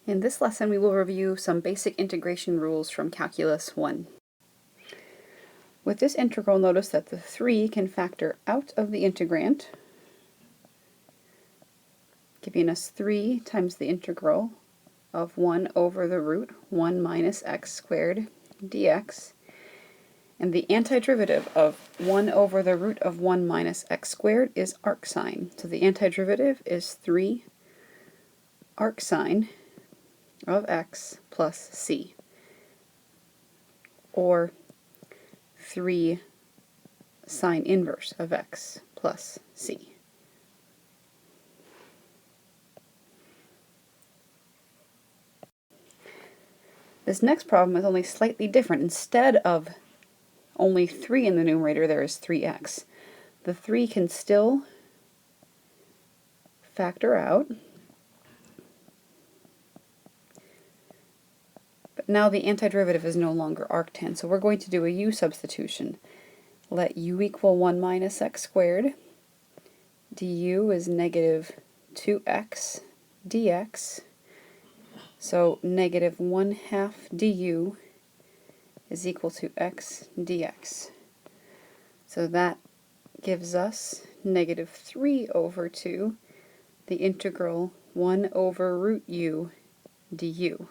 In this lesson, we will review some basic integration rules from Calculus 1. With this integral, notice that the 3 can factor out of the integrand, giving us 3 times the integral of 1 over the root 1 minus x squared dx, and the antiderivative of 1 over the root of 1 minus x squared is arcsine. So the antiderivative is 3 arcsine of x plus c, or 3 sine inverse of x plus c. This next problem is only slightly different. Instead of only 3 in the numerator, there is 3x. The 3 can still factor out, but now the antiderivative is no longer arctan, so we're going to do a U-substitution. Let u equal 1 minus x squared. Du is negative 2x dx. So negative 1/2 du is equal to x dx. So that gives us negative 3 over 2, the integral 1 over root u du.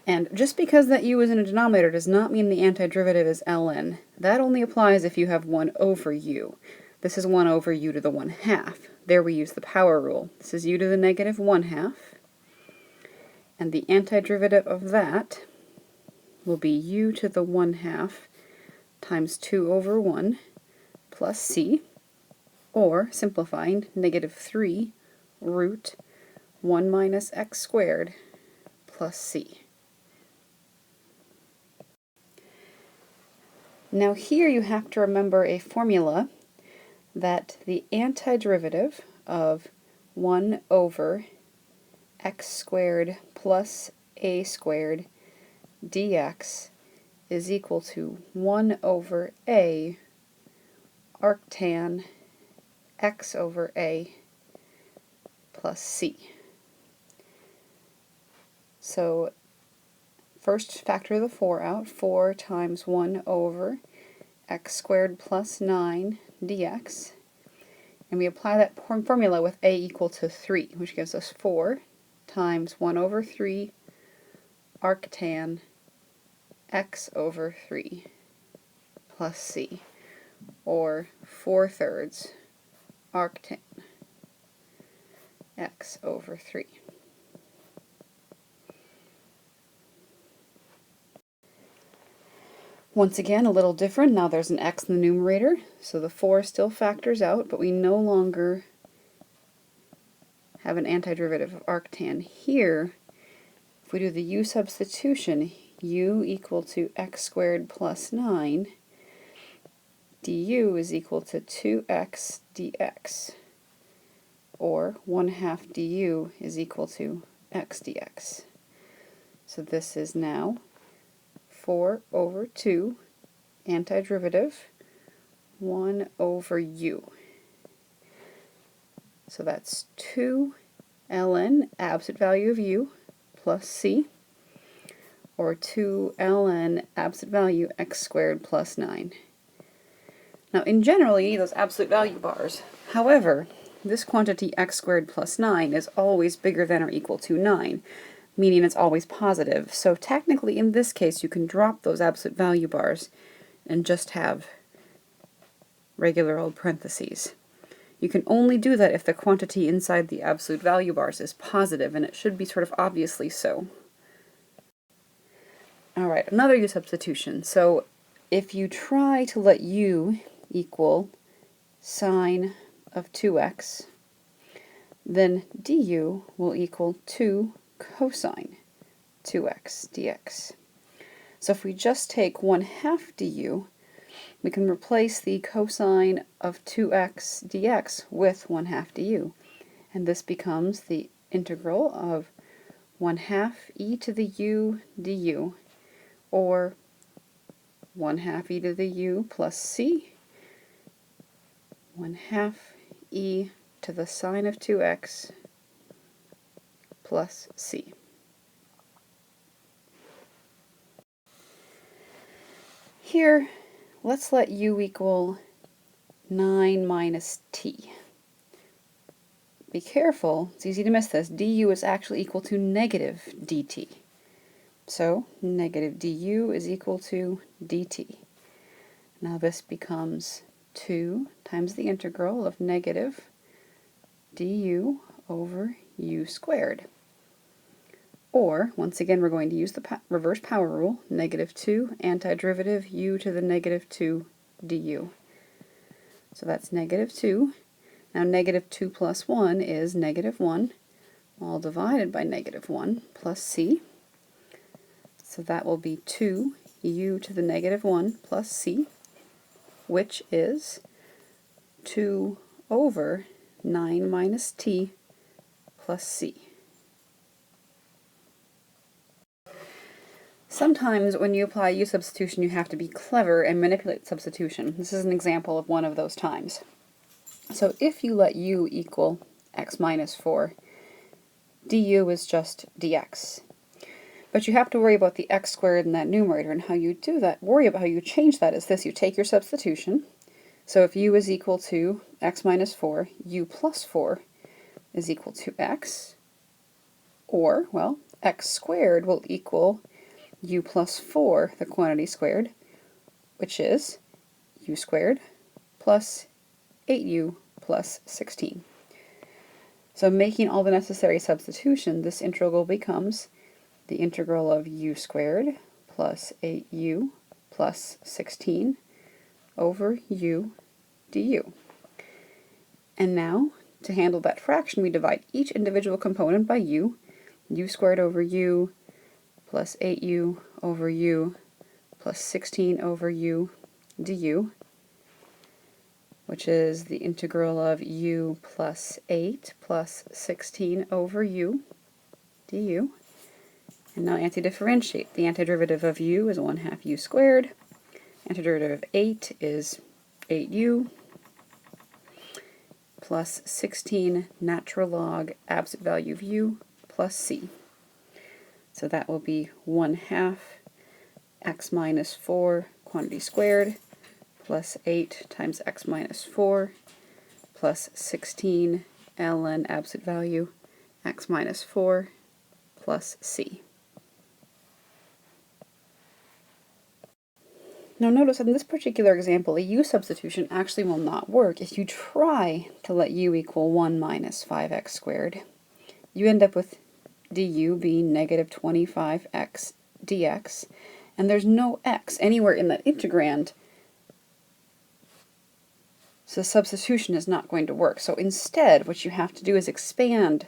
And just because that u is in a denominator does not mean the antiderivative is ln. That only applies if you have 1 over u. This is 1 over u to the 1/2. There we use the power rule. This is u to the negative 1/2. And the antiderivative of that will be u to the 1/2 times 2 over 1 plus c, or, simplifying, negative 3 root 1 minus x squared plus c. Now here you have to remember a formula that the antiderivative of 1 over x squared plus a squared dx is equal to 1 over a arctan x over a plus c. So first factor the 4 out. 4 times 1 over x squared plus 9 dx. And we apply that formula with a equal to 3, which gives us 4 times 1 over 3 arctan x over 3 plus c, or 4/3 arctan x over 3. Once again, a little different. Now there's an x in the numerator, so the 4 still factors out, but we no longer have an antiderivative of arctan. Here, if we do the u substitution, u equal to x squared plus 9, du is equal to 2x dx, or 1/2 du is equal to x dx. So this is now 4 over 2, antiderivative, 1 over u. So that's 2 ln absolute value of u plus c, or 2 ln absolute value x squared plus 9. Now in general you need those absolute value bars. However, this quantity x squared plus 9 is always bigger than or equal to 9, meaning it's always positive. So technically in this case you can drop those absolute value bars and just have regular old parentheses. You can only do that if the quantity inside the absolute value bars is positive, and it should be sort of obviously so. Alright, another u substitution. So if you try to let u equal sine of 2x, then du will equal 2 cosine 2x dx. So if we just take 1/2 du, we can replace the cosine of 2x dx with 1/2 du, and this becomes the integral of 1/2 e to the u du, or 1/2 e to the u plus c, 1/2 e to the sine of 2x plus c. Here, let's let u equal 9 minus t. Be careful, it's easy to miss this. Du is actually equal to negative dt. So, negative du is equal to dt. Now this becomes 2 times the integral of negative du over u squared. Or, once again, we're going to use the reverse power rule, negative 2 antiderivative u to the negative 2 du. So that's negative 2. Now negative 2 plus 1 is negative 1, all divided by negative 1 plus c. So that will be 2u to the negative 1 plus c, which is 2 over 9 minus t plus c. Sometimes when you apply U-substitution you have to be clever and manipulate substitution. This is an example of one of those times. So if you let u equal x minus 4, du is just dx. But you have to worry about the x squared in that numerator, and how you do that, worry about how you change that is this. You take your substitution. So if u is equal to x minus 4, u plus 4 is equal to x, or, well, x squared will equal u plus 4, the quantity squared, which is u squared plus 8u plus 16. So making all the necessary substitution, this integral becomes the integral of u squared plus 8u plus 16 over u du. And now, to handle that fraction, we divide each individual component by u squared over u plus 8u over u plus 16 over u du, which is the integral of u plus 8 plus 16 over u du. And now antidifferentiate. The antiderivative of u is 1/2 u squared. Antiderivative of 8 is 8u plus 16 natural log absolute value of u plus c. So that will be 1/2 x minus 4 quantity squared plus 8 times x minus 4 plus 16 ln absolute value x minus 4 plus c. Now notice in this particular example, a u substitution actually will not work if you try to let u equal 1 minus 5x squared. You end up with du being negative 25x dx, and there's no x anywhere in that integrand, so substitution is not going to work. So instead, what you have to do is expand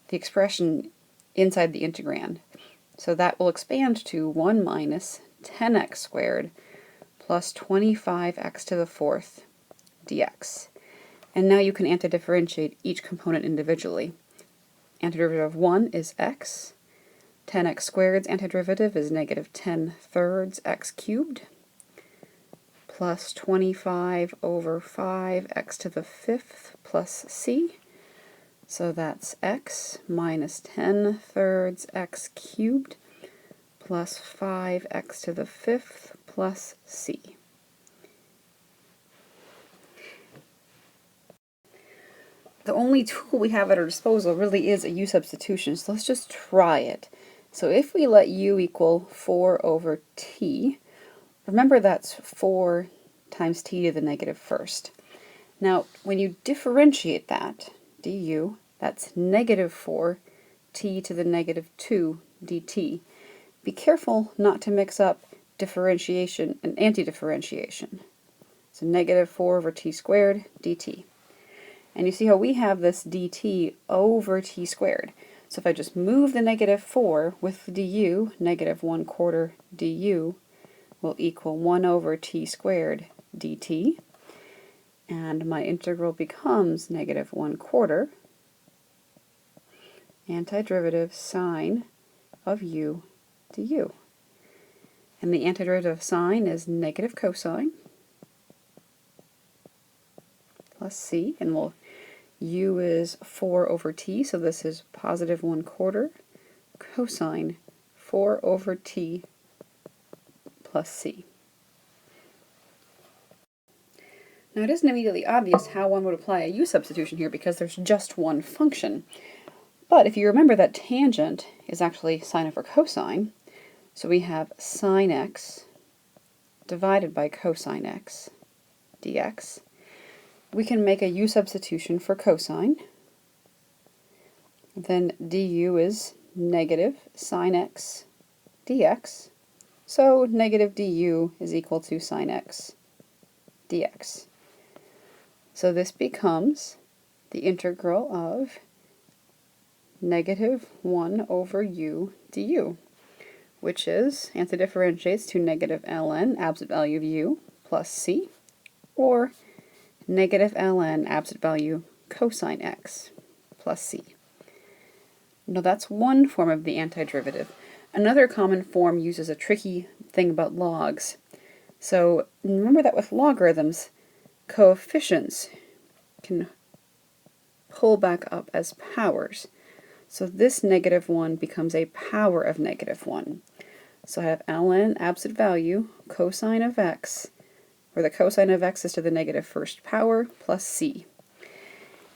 the expression inside the integrand. So that will expand to 1 minus 10x squared plus 25x to the 4th dx. And now you can antidifferentiate each component individually. Antiderivative of 1 is x. 10x squared's antiderivative is negative 10 thirds x cubed plus 25 over 5x to the 5th plus c. So that's x minus 10 thirds x cubed plus 5x to the 5th plus c. The only tool we have at our disposal really is a u substitution, so let's just try it. So if we let u equal 4 over t, remember that's 4 times t to the negative first. Now, when you differentiate that, du, that's negative 4 t to the negative 2 dt. Be careful not to mix up differentiation and antidifferentiation. So negative 4 over t squared dt. And you see how we have this dt over t squared. So if I just move the negative 4 with the du, negative 1/4 du will equal 1 over t squared dt. And my integral becomes negative 1/4 antiderivative sine of u du. And the antiderivative of sine is negative cosine plus c, and we'll u is 4 over t, so this is positive 1/4 cosine 4 over t plus c. Now it isn't immediately obvious how one would apply a u substitution here because there's just one function. But if you remember that tangent is actually sine over cosine, so we have sine x divided by cosine x dx. We can make a u substitution for cosine. Then du is negative sine x dx. So negative du is equal to sine x dx. So this becomes the integral of negative 1 over u du, which is antidifferentiates to negative ln absolute value of u plus c, or negative ln absolute value cosine x plus c. Now that's one form of the antiderivative. Another common form uses a tricky thing about logs. So remember that with logarithms, coefficients can pull back up as powers. So this negative 1 becomes a power of negative 1. So I have ln absolute value cosine of x, where the cosine of x is to the negative first power, plus c.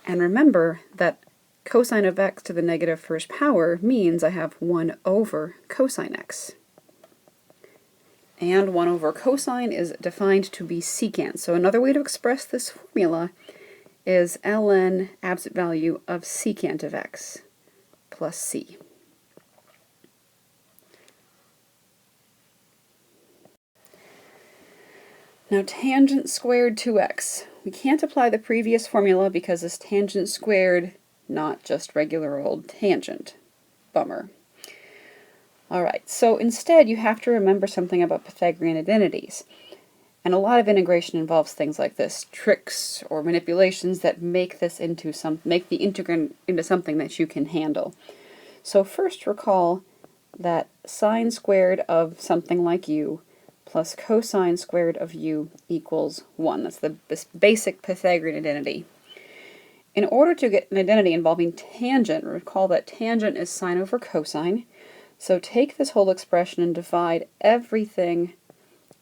And remember that cosine of x to the negative first power means I have 1 over cosine x. And 1 over cosine is defined to be secant. So another way to express this formula is ln absolute value of secant of x plus c. Now tangent squared 2x. We can't apply the previous formula because this tangent squared, not just regular old tangent. Bummer. Alright, so instead you have to remember something about Pythagorean identities. And a lot of integration involves things like this, tricks or manipulations that make this into make the integrand into something that you can handle. So first recall that sine squared of something like u plus cosine squared of u equals 1. That's the basic Pythagorean identity. In order to get an identity involving tangent, recall that tangent is sine over cosine. So take this whole expression and divide everything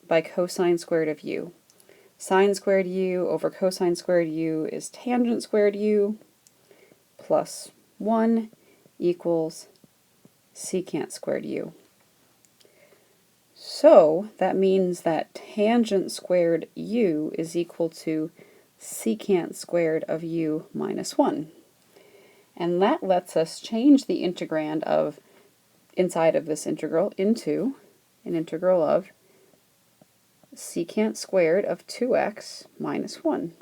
by cosine squared of u. Sine squared u over cosine squared u is tangent squared u plus 1 equals secant squared u. So that means that tangent squared u is equal to secant squared of u minus 1. And that lets us change the integrand of inside of this integral into an integral of secant squared of 2x minus 1.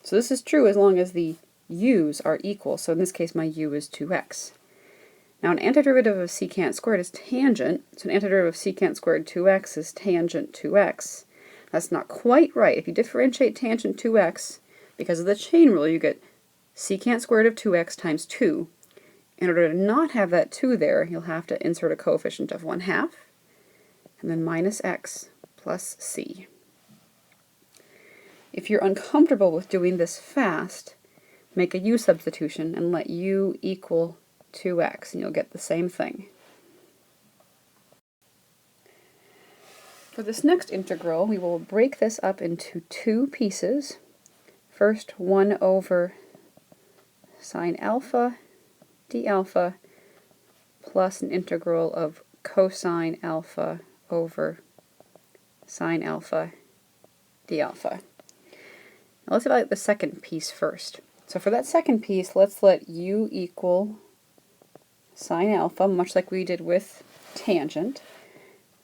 So this is true as long as the u's are equal. So in this case my u is 2x. Now an antiderivative of secant squared is tangent, so an antiderivative of secant squared 2x is tangent 2x. That's not quite right. If you differentiate tangent 2x, because of the chain rule, you get secant squared of 2x times 2. In order to not have that 2 there, you'll have to insert a coefficient of 1/2, and then minus x plus c. If you're uncomfortable with doing this fast, make a u substitution and let u equal 2x, and you'll get the same thing. For this next integral, we will break this up into two pieces. First, 1 over sine alpha d alpha plus an integral of cosine alpha over sine alpha d alpha. Now let's evaluate the second piece first. So for that second piece, let's let u equal sine alpha, much like we did with tangent.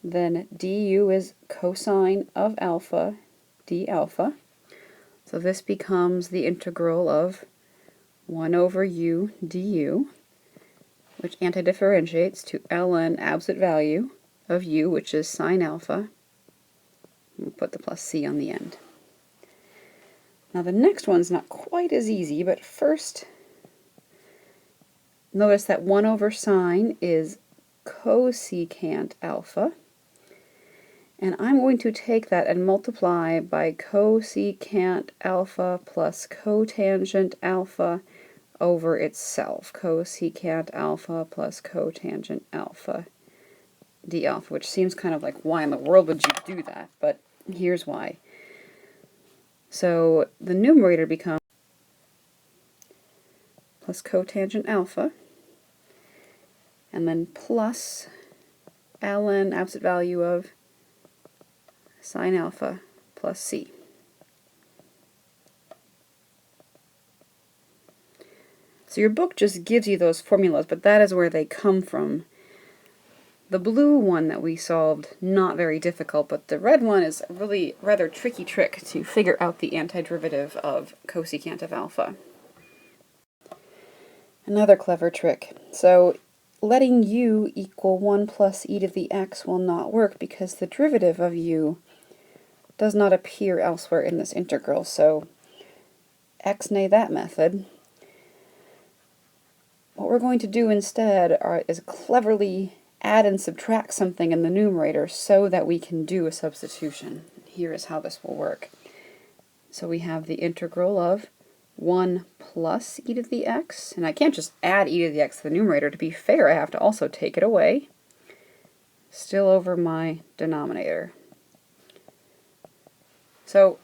Then du is cosine of alpha d alpha. So this becomes the integral of 1 over u du, which antidifferentiates to ln absolute value of u, which is sine alpha. We'll put the plus c on the end. Now the next one's not quite as easy, but first notice that 1 over sine is cosecant alpha, And I'm going to take that and multiply by cosecant alpha plus cotangent alpha over itself. Cosecant alpha plus cotangent alpha d alpha, which seems kind of like, why in the world would you do that? But here's why. So the numerator becomes plus cotangent alpha, and then plus ln absolute value of sine alpha plus c. So your book just gives you those formulas, but that is where they come from. The blue one that we solved, not very difficult, but the red one is a really rather tricky trick to figure out the antiderivative of cosecant of alpha. Another clever trick. So letting u equal 1 plus e to the x will not work because the derivative of u does not appear elsewhere in this integral. So x-nay that method. What we're going to do instead is cleverly add and subtract something in the numerator so that we can do a substitution. Here is how this will work. So we have the integral of 1 plus e to the x, and I can't just add e to the x to the numerator. To be fair, I have to also take it away, still over my denominator. So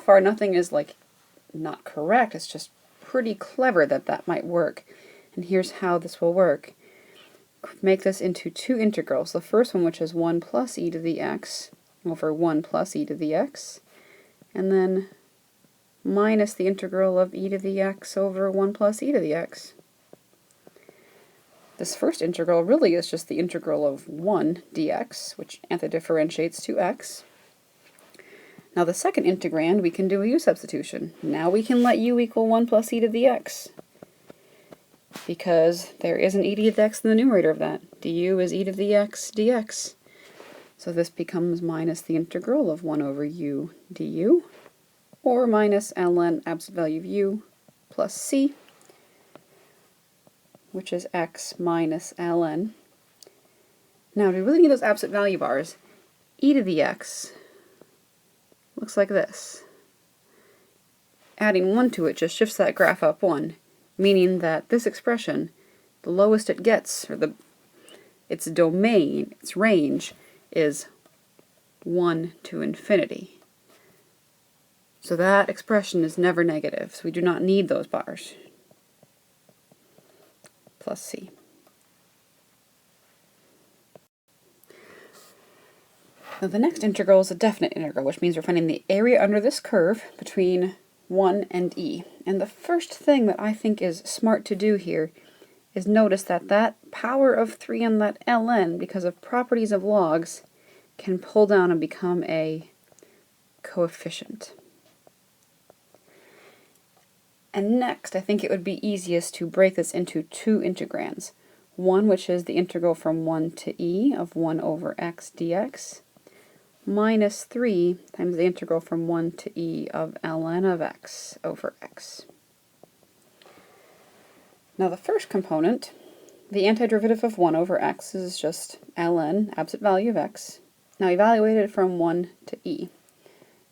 far nothing is like not correct, it's just pretty clever that that might work. And here's how this will work. Make this into two integrals. The first one, which is 1 plus e to the x over 1 plus e to the x, and then minus the integral of e to the x over 1 plus e to the x. This first integral really is just the integral of 1 dx, which antidifferentiates to x. Now the second integrand, we can do a u-substitution. Now we can let u equal 1 plus e to the x, because there is an e to the x in the numerator of that. du is e to the x dx. So this becomes minus the integral of 1 over u du, or minus ln absolute value of u plus c, which is x minus ln. Now, do we really need those absolute value bars? E to the x looks like this. Adding 1 to it just shifts that graph up 1, meaning that this expression, the lowest it gets, or its domain, its range, is 1 to infinity. So that expression is never negative, so we do not need those bars. Plus c. Now the next integral is a definite integral, which means we're finding the area under this curve between 1 and e. And the first thing that I think is smart to do here is notice that that power of 3 and that ln, because of properties of logs, can pull down and become a coefficient. And next, I think it would be easiest to break this into two integrands. One, which is the integral from 1 to e of 1 over x dx, minus 3 times the integral from 1 to e of ln of x over x. Now the first component, the antiderivative of 1 over x, is just ln, absolute value of x. Now evaluated from 1 to e.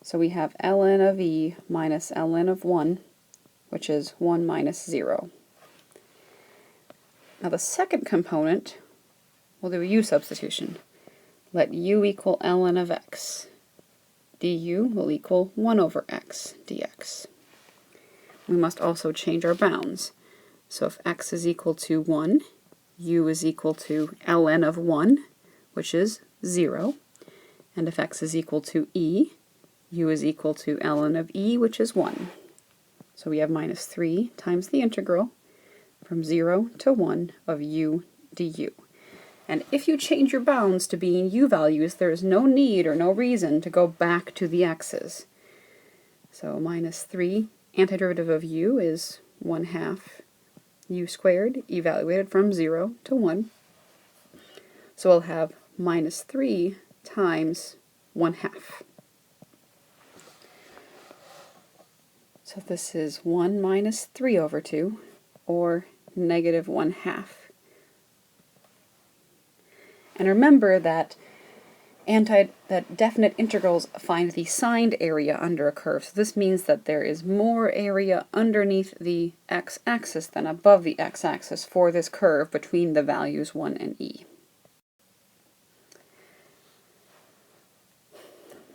So we have ln of e minus ln of 1, which is 1 minus 0. Now the second component, we'll do a u-substitution. Let u equal ln of x. du will equal 1 over x dx. We must also change our bounds. So if x is equal to 1, u is equal to ln of 1, which is 0. And if x is equal to e, u is equal to ln of e, which is 1. So we have minus 3 times the integral from 0 to 1 of u du. And if you change your bounds to being u values, there is no need or no reason to go back to the x's. So minus 3, antiderivative of u is 1/2 u squared, evaluated from 0 to 1. So we'll have minus 3 times 1/2. So this is 1 minus 3 over 2, or negative 1/2. And remember that that definite integrals find the signed area under a curve. So this means that there is more area underneath the x-axis than above the x-axis for this curve between the values 1 and e.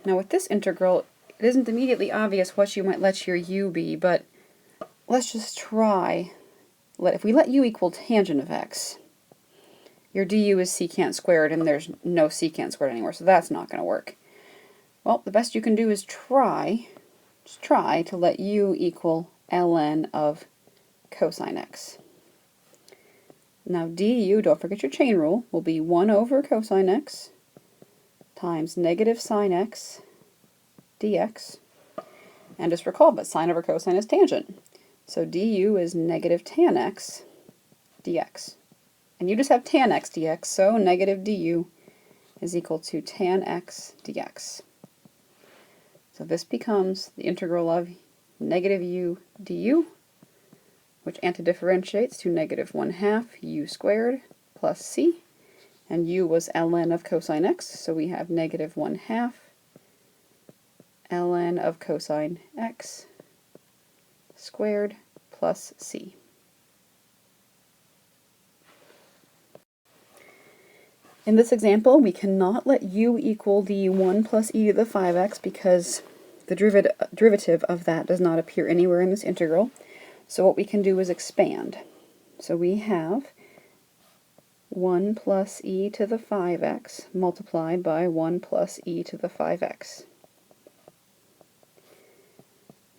Now with this integral, it isn't immediately obvious what you might let your u be, but let's just try. If we let u equal tangent of x, your du is secant squared, and there's no secant squared anywhere, so that's not going to work. Well, the best you can do is just try to let u equal ln of cosine x. Now du, don't forget your chain rule, will be 1 over cosine x times negative sine x dx. And just recall that sine over cosine is tangent. So du is negative tan x dx. And you just have tan x dx, so negative du is equal to tan x dx. So this becomes the integral of negative u du, which antidifferentiates to negative 1/2 u squared plus c. And u was ln of cosine x, so we have negative 1/2 ln of cosine x squared plus c. In this example, we cannot let u equal the 1 plus e to the 5x because the derivative of that does not appear anywhere in this integral. So what we can do is expand. So we have 1 plus e to the 5x multiplied by 1 plus e to the 5x.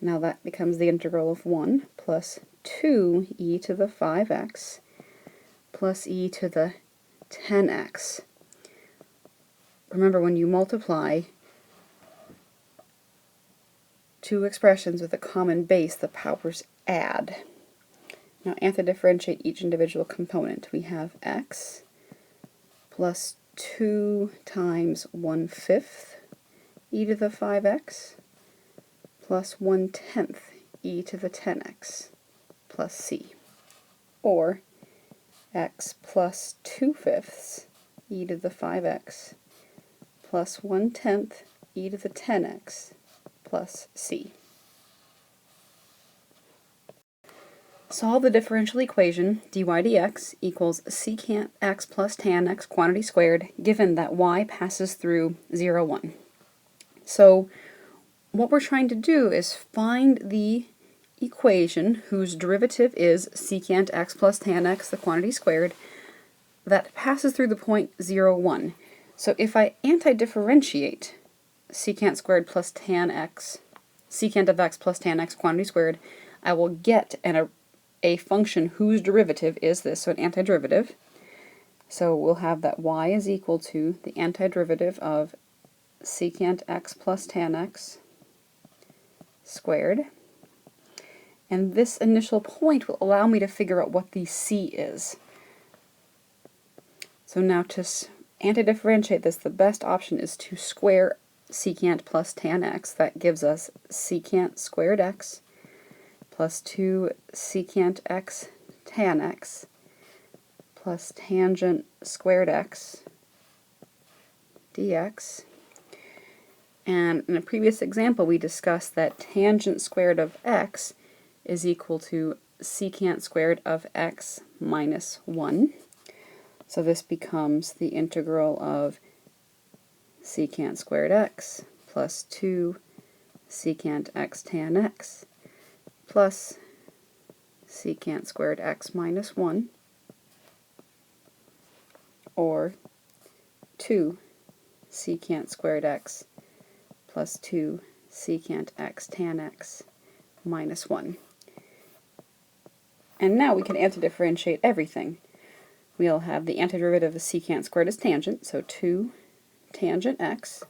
Now that becomes the integral of 1 plus 2e to the 5x plus e to the 10x. Remember, when you multiply two expressions with a common base, the powers add. Now antidifferentiate each individual component. We have x plus 2 times 1/5 e to the 5x plus 1/10 e to the 10x plus c, or x plus 2/5 e to the 5x plus 1/10 e to the 10x plus c. Solve the differential equation dy dx equals secant x plus tan x quantity squared, given that y passes through 0, 1. So what we're trying to do is find the equation whose derivative is secant x plus tan x, the quantity squared, that passes through the point 0, 1. So if I antidifferentiate secant squared plus tan x, secant of x plus tan x quantity squared, I will get a function whose derivative is this, so an antiderivative. So we'll have that y is equal to the antiderivative of secant x plus tan x squared. And this initial point will allow me to figure out what the c is. So now to antidifferentiate this, the best option is to square secant plus tan x. That gives us secant squared x plus 2 secant x tan x plus tangent squared x dx. And in a previous example we discussed that tangent squared of x is equal to secant squared of x minus 1. So this becomes the integral of secant squared x plus 2 secant x tan x plus secant squared x minus 1, or 2 secant squared x plus 2 secant x tan x minus 1. And now we can antidifferentiate everything. We'll have the antiderivative of secant squared is tangent, so 2 tangent x,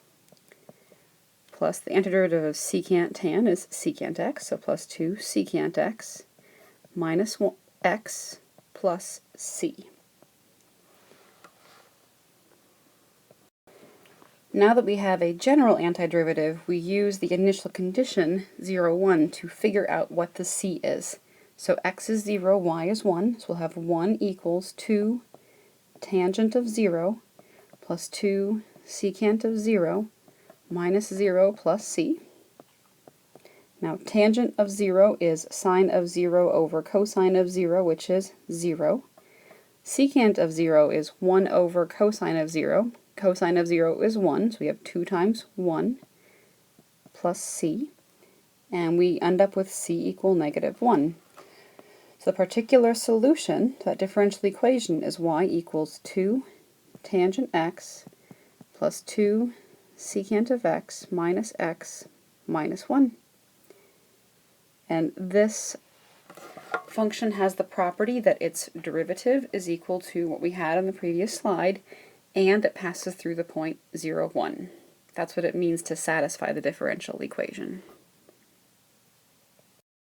plus the antiderivative of secant tan is secant x, so plus 2 secant x minus 1 x plus c. Now that we have a general antiderivative, we use the initial condition 0, 1 to figure out what the c is. So x is 0, y is 1, so we'll have 1 equals 2 tangent of 0 plus 2 secant of 0 minus 0 plus c. Now tangent of 0 is sine of 0 over cosine of 0, which is 0. Secant of 0 is 1 over cosine of 0. Cosine of 0 is 1, so we have 2 times 1 plus c. And we end up with c equal negative 1. So the particular solution to that differential equation is y equals 2 tangent x plus 2 secant of x minus 1. And this function has the property that its derivative is equal to what we had on the previous slide, and it passes through the point 0, 1. That's what it means to satisfy the differential equation.